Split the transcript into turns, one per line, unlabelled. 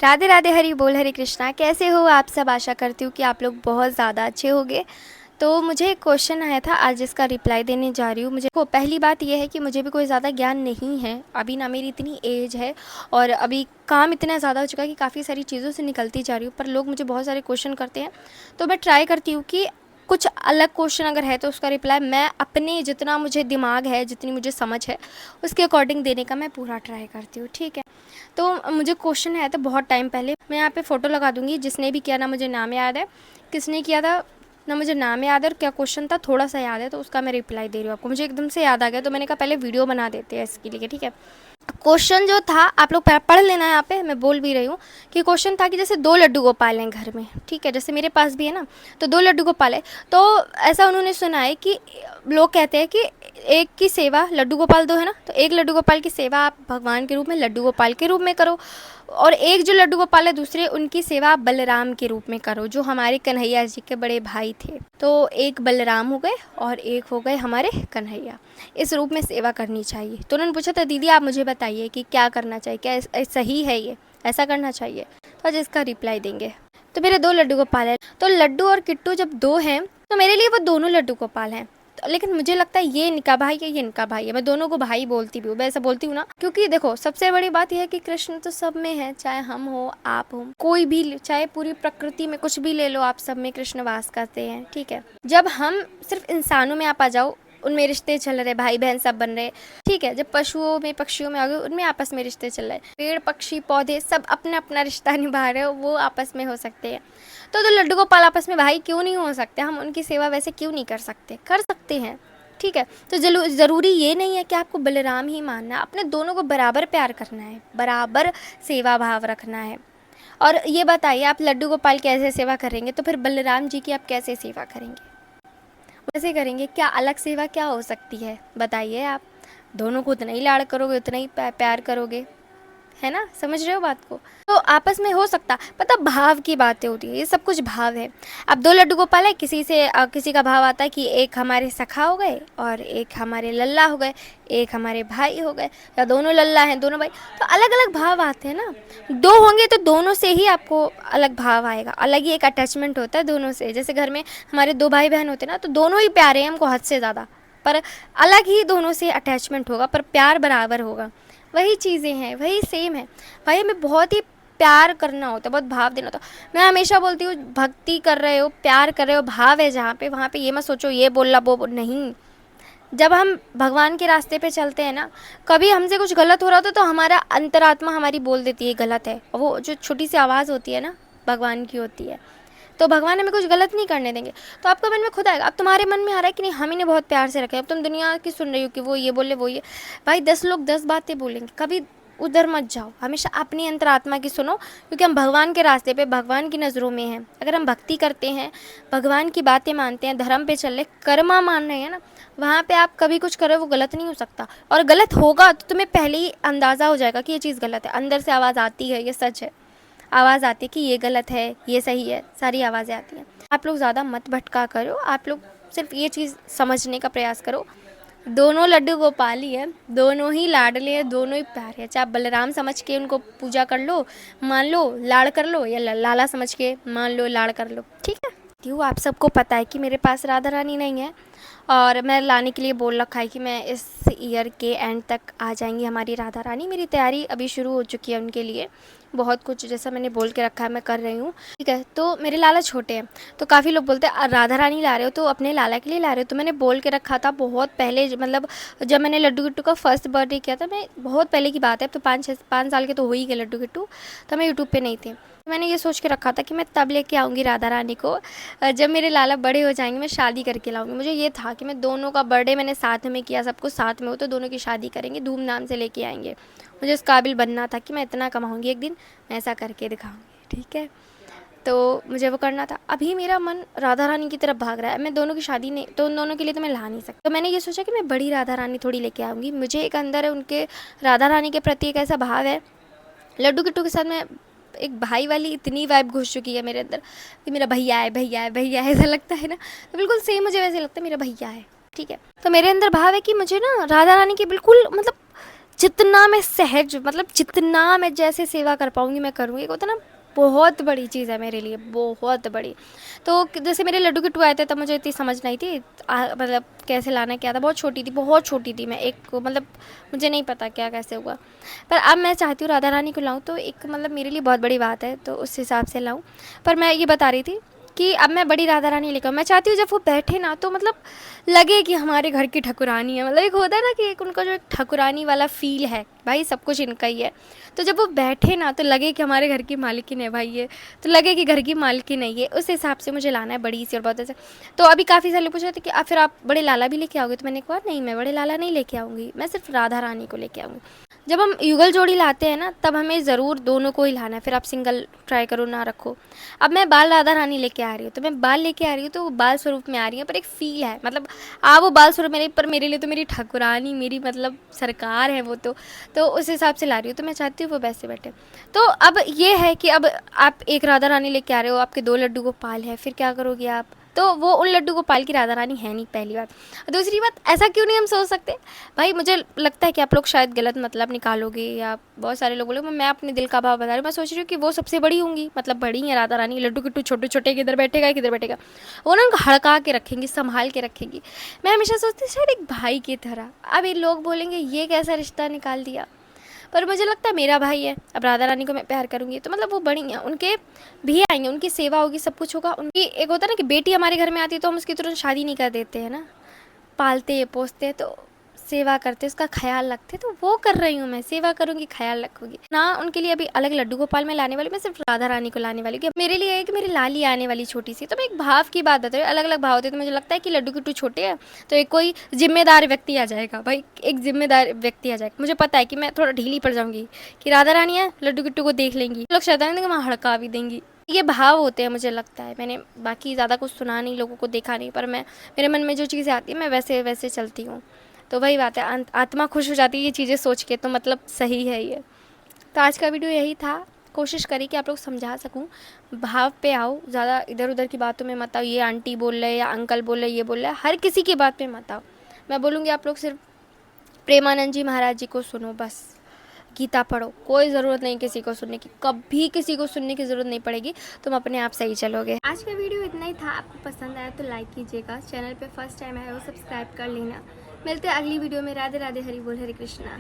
राधे राधे, हरि बोल, हरे कृष्णा। कैसे हो आप सब? आशा करती हूँ कि आप लोग बहुत ज़्यादा अच्छे होंगे। तो मुझे एक क्वेश्चन आया था, आज जिसका रिप्लाई देने जा रही हूँ। मुझे को पहली बात यह है कि मुझे भी कोई ज़्यादा ज्ञान नहीं है, अभी ना मेरी इतनी एज है और अभी काम इतना ज़्यादा हो चुका है कि काफ़ी सारी चीज़ों से निकलती जा रही हूँ। पर लोग मुझे बहुत सारे क्वेश्चन करते हैं, तो मैं ट्राई करती हूँ कि कुछ अलग क्वेश्चन अगर है तो उसका रिप्लाई मैं अपने जितना मुझे दिमाग है, जितनी मुझे समझ है, उसके अकॉर्डिंग देने का मैं पूरा ट्राई करती हूँ। ठीक है, तो मुझे क्वेश्चन आया था बहुत टाइम पहले। मैं यहाँ पे फ़ोटो लगा दूंगी, जिसने भी किया ना मुझे नाम याद है, किसने किया था ना मुझे नाम याद है, और क्या क्वेश्चन था थोड़ा सा याद है, तो उसका मैं रिप्लाई दे रही हूँ आपको। मुझे एकदम से याद आ गया तो मैंने कहा पहले वीडियो बना देते हैं इसके लिए। ठीक है, क्वेश्चन जो था आप लोग पढ़ लेना है, यहाँ पे मैं बोल भी रही हूँ कि क्वेश्चन था कि जैसे दो लड्डू गोपाल हैं घर में, ठीक है, जैसे मेरे पास भी है ना, तो दो लड्डू गोपाल है। तो ऐसा उन्होंने सुना है कि लोग कहते हैं कि एक की सेवा, लड्डू गोपाल दो है ना, तो एक लड्डू गोपाल की सेवा आप भगवान के रूप में, लड्डू गोपाल के रूप में करो, और एक जो लड्डू गोपाल है दूसरे, उनकी सेवा आप बलराम के रूप में करो, जो हमारे कन्हैया जी के बड़े भाई थे। तो एक बलराम हो गए और एक हो गए हमारे कन्हैया, इस रूप में सेवा करनी चाहिए। तो उन्होंने पूछा था दीदी आप मुझे बताइए कि क्या करना चाहिए, क्या सही है ये, ऐसा करना चाहिए? तो आज इसका रिप्लाई देंगे। तो मेरे दो लड्डू गोपाल हैं, तो लड्डू और किट्टू जब दो हैं तो मेरे लिए वो दोनों लड्डू गोपाल हैं। तो लेकिन मुझे लगता है ये इनका भाई है, ये इनका भाई है। मैं दोनों को भाई बोलती भी हूँ, मैं ऐसा बोलती हूँ ना, क्योंकि देखो सबसे बड़ी बात यह है कि कृष्ण तो सब में है, चाहे हम हो, आप हो, कोई भी, चाहे पूरी प्रकृति में कुछ भी ले लो, आप सब में कृष्ण वास करते हैं। ठीक है, जब हम सिर्फ इंसानों में आप आ जाओ, उनमें रिश्ते चल रहे, भाई बहन सब बन रहे। ठीक है, जब पशुओं में, पक्षियों में आ गए, उनमें आपस में रिश्ते चल रहे, पेड़ पक्षी पौधे सब अपना अपना रिश्ता निभा रहे हो, वो आपस में हो सकते हैं। तो लड्डू गोपाल आपस में भाई क्यों नहीं हो सकते? हम उनकी सेवा वैसे क्यों नहीं कर सकते? कर सकते हैं। ठीक है, तो ज़रूरी ये नहीं है कि आपको बलराम ही मानना है, अपने दोनों को बराबर प्यार करना है, बराबर सेवा भाव रखना है। और ये बताइए, आप लड्डू गोपाल कैसे सेवा करेंगे तो फिर बलराम जी की आप कैसे सेवा करेंगे? वैसे करेंगे क्या? अलग सेवा क्या हो सकती है बताइए आप? दोनों को उतना ही लाड़ करोगे, उतना ही प्यार करोगे, है ना? समझ रहे हो बात को? तो आपस में हो सकता, पता भाव की बातें होती है, ये सब कुछ भाव है। अब दो लड्डू गोपाल है, किसी से किसी का भाव आता है कि एक हमारे सखा हो गए और एक हमारे लल्ला हो गए, एक हमारे भाई हो गए, या दोनों लल्ला हैं दोनों भाई, तो अलग अलग भाव आते हैं ना। दो होंगे तो दोनों से ही आपको अलग भाव आएगा, अलग ही एक अटैचमेंट होता है दोनों से। जैसे घर में हमारे दो भाई बहन होते हैं ना, तो दोनों ही प्यारे हैं हमको हद से ज़्यादा, पर अलग ही दोनों से अटैचमेंट होगा, पर प्यार बराबर होगा। वही चीज़ें हैं, वही सेम है भाई। हमें बहुत ही प्यार करना होता है, बहुत भाव देना होता है। मैं हमेशा बोलती हूँ, भक्ति कर रहे हो, प्यार कर रहे हो, भाव है जहाँ पे, वहाँ पे ये मत सोचो ये बोलना वो नहीं। जब हम भगवान के रास्ते पे चलते हैं ना, कभी हमसे कुछ गलत हो रहा होता तो हमारा अंतरात्मा हमारी बोल देती है गलत है, और वो जो छोटी सी आवाज़ होती है ना, भगवान की होती है। तो भगवान हमें कुछ गलत नहीं करने देंगे। तो आपका मन में खुद आएगा। अब तुम्हारे मन में आ रहा है कि नहीं, हम इन्हें बहुत प्यार से रखें, अब तुम दुनिया की सुन रही हो कि वो ये बोले वो ये, भाई 10 लोग 10 बातें बोलेंगे, कभी उधर मत जाओ, हमेशा अपनी अंतरात्मा की सुनो, क्योंकि हम भगवान के रास्ते पे, भगवान की नज़रों में हैं। अगर हम भक्ति करते हैं, भगवान की बातें मानते हैं, धर्म पे चल रहे, कर्मा मान रहे हैं ना, वहाँ पे आप कभी कुछ करो वो गलत नहीं हो सकता। और गलत होगा तो तुम्हें पहले ही अंदाज़ा हो जाएगा कि ये चीज़ गलत है, अंदर से आवाज़ आती है, ये सच है, आवाज़ आती है कि ये गलत है, ये सही है, सारी आवाज़ें आती हैं। आप लोग ज़्यादा मत भटका करो, आप लोग सिर्फ ये चीज़ समझने का प्रयास करो, दोनों लड्डू गोपाल ही है, दोनों ही लाडले हैं, दोनों ही प्यारे हैं। चाहे आप बलराम समझ के उनको पूजा कर लो, मान लो, लाड़ कर लो, या लाला समझ के मान लो, लाड़ कर लो। ठीक है, क्यों आप सबको पता है कि मेरे पास राधा रानी नहीं है, और मैं लाने के लिए बोल रखा है कि मैं इस ईयर के एंड तक आ जाएंगी हमारी राधा रानी। मेरी तैयारी अभी शुरू हो चुकी है उनके लिए, बहुत कुछ जैसा मैंने बोल के रखा है मैं कर रही हूँ। ठीक है, तो मेरे लाला छोटे हैं, तो काफ़ी लोग बोलते हैं राधा रानी ला रहे हो तो अपने लाला के लिए ला रहे हो, तो मैंने बोल के रखा था बहुत पहले, मतलब जब मैंने लड्डू किट्टू का फर्स्ट बर्थडे किया था, मैं बहुत पहले की बात है, अब तो 5 साल के तो हो ही गए लड्डू किट्टू, तो मैं यूट्यूब पर नहीं थी। मैंने ये सोच के रखा था कि मैं तब लेके आऊँगी राधा रानी को जब मेरे लाला बड़े हो जाएंगे, मैं शादी करके लाऊंगी। मुझे ये था कि मैं दोनों का बर्थडे मैंने साथ में किया, सब कुछ साथ में हो, तो दोनों की शादी करेंगे, धूमधाम से लेके आएंगे। मुझे उस काबिल बनना था कि मैं इतना कमाऊंगी एक दिन, मैं ऐसा करके दिखाऊंगी। ठीक है, तो मुझे वो करना था। अभी मेरा मन राधा रानी की तरफ भाग रहा है, मैं दोनों की शादी नहीं, तो उन दोनों के लिए तो मैं ला नहीं सकती। तो मैंने ये सोचा कि मैं बड़ी राधा रानी थोड़ी लेके आऊँगी। मुझे एक अंदर है उनके, राधा रानी के प्रति एक ऐसा भाव है। लड्डू किट्टू के साथ मैं एक भाई वाली इतनी वाइब घुस चुकी है मेरे अंदर कि मेरा भैया है, भैया है, भैया है, ऐसा लगता है ना, तो बिल्कुल सेम मुझे वैसे लगता है मेरा भैया है। ठीक है, तो मेरे अंदर भाव है कि मुझे ना राधा रानी की बिल्कुल, मतलब जितना मैं सहज, मतलब जितना मैं जैसे सेवा कर पाऊँगी मैं करूँगी। एक होता है ना, बहुत बड़ी चीज़ है मेरे लिए, बहुत बड़ी। तो जैसे मेरे लड्डू किट्टू आए थे तब मुझे इतनी समझ नहीं थी, मतलब कैसे लाना क्या था, बहुत छोटी थी मैं, एक मतलब मुझे नहीं पता क्या कैसे हुआ। पर अब मैं चाहती हूँ राधा रानी को लाऊँ, तो एक मतलब मेरे लिए बहुत बड़ी बात है, तो उस हिसाब से लाऊँ। पर मैं ये बता रही थी कि अब मैं बड़ी राधा रानी लेकर, मैं चाहती हूँ जब वो बैठे ना तो मतलब लगे कि हमारे घर की ठकुरानी है। मतलब एक होता है ना कि एक उनका जो एक ठकुरानी वाला फ़ील है, भाई सब कुछ इनका ही है। तो जब वो बैठे ना तो लगे कि हमारे घर की मालकिन है भाई ये, तो लगे कि घर की मालकिन है ये, उस हिसाब से मुझे लाना है बड़ी सी और बहुत ऐसे। तो अभी काफ़ी सारे लोग पूछ रहे थे कि फिर आप बड़े लाला भी लेके आओगे, तो मैंने कहा नहीं, मैं बड़े लाला नहीं लेके आऊँगी, मैं सिर्फ राधा रानी को लेके आऊँगी। जब हम युगल जोड़ी लाते हैं ना तब हमें ज़रूर दोनों को ही लाना है, फिर आप सिंगल ट्राई करो ना रखो। अब मैं बाल राधा रानी लेके आ रही हूँ, तो मैं बाल लेके आ रही हूँ तो वो बाल स्वरूप में आ रही है, पर एक फ़ील है, मतलब वो बाल स्वरूप मेरे, पर मेरे लिए तो मेरी ठाकुरानी, मेरी मतलब सरकार है वो, तो उस हिसाब से ला रही हूँ, तो मैं चाहती हूँ वो वैसे बैठे। तो अब ये है कि अब आप एक राधा रानी लेके आ रहे हो, आपके 2 लड्डू गोपाल है, फिर क्या करोगे आप? तो वो उन लड्डू गोपाल की राधा रानी है नहीं, पहली बात। दूसरी बात, ऐसा क्यों नहीं हम सोच सकते? भाई मुझे लगता है कि आप लोग शायद गलत मतलब निकालोगे, या बहुत सारे लोग बोलोगे, मैं अपने दिल का भाव बता रही हूँ। मैं सोच रही हूँ कि वो सबसे बड़ी होंगी, मतलब बड़ी है राधा रानी, लड्डू किट्टू छोटे छोटे, किधर बैठेगा किधर बैठेगा, वो ना उनको हड़का के रखेंगी, संभाल के रखेंगी। मैं हमेशा सोचती शायद एक भाई की तरह। अब ये लोग बोलेंगे ये कैसा रिश्ता निकाल दिया, पर मुझे लगता है मेरा भाई है। अब राधा रानी को मैं प्यार करूँगी तो मतलब वो बड़ी हैं, उनके भी आएंगे, उनकी सेवा होगी, सब कुछ होगा। उनकी एक होता है ना कि बेटी हमारे घर में आती है तो हम उसकी तुरंत शादी नहीं कर देते हैं ना, पालते पोसते तो सेवा करते, उसका ख्याल रखते, तो वो कर रही हूँ मैं, सेवा करूँगी, ख्याल रखूँगी ना। उनके लिए अभी अलग लड्डू गोपाल में लाने वाली, मैं सिर्फ राधा रानी को लाने वाली, कि मेरे लिए है कि मेरी लाली आने वाली छोटी सी। तो मैं एक भाव की बात बता रही हूँ, अलग अलग भाव होते, तो मुझे लगता है कि लड्डू किट्टू छोटे हैं तो एक कोई जिम्मेदार व्यक्ति आ जाएगा, भाई एक जिम्मेदार व्यक्ति आ जाएगा। मुझे पता है कि मैं थोड़ा ढीली पड़ जाऊंगी कि राधा रानी है, लड्डू किट्टू को देख लेंगी, लोग शैतान वहाँ हड़का भी देंगी। ये भाव होते हैं मुझे लगता है। मैंने बाकी ज़्यादा कुछ सुना नहीं, लोगों को देखा नहीं, पर मैं, मेरे मन में जो चीज़ें आती है मैं वैसे वैसे चलती हूँ। तो वही बात है, आत्मा खुश हो जाती है ये चीज़ें सोच के, तो मतलब सही है ये। तो आज का वीडियो यही था। कोशिश करी कि आप लोग समझा सकूं, भाव पे आओ, ज़्यादा इधर उधर की बातों में मत आओ, ये आंटी बोल रहे या अंकल बोल रहे, ये बोल रहे, हर किसी की बात पे मत आओ। मैं बोलूँगी आप लोग सिर्फ प्रेमानंद जी महाराज जी को सुनो, बस गीता पढ़ो, कोई ज़रूरत नहीं किसी को सुनने की, कभी किसी को सुनने की ज़रूरत नहीं पड़ेगी, तुम अपने आप सही चलोगे। आज का वीडियो इतना ही था। आपको पसंद आया तो लाइक कीजिएगा, चैनल पे फर्स्ट टाइम आया हो सब्सक्राइब कर लेना। मिलते हैं अगली वीडियो में। राधे राधे, हरि बोल, हरे कृष्णा।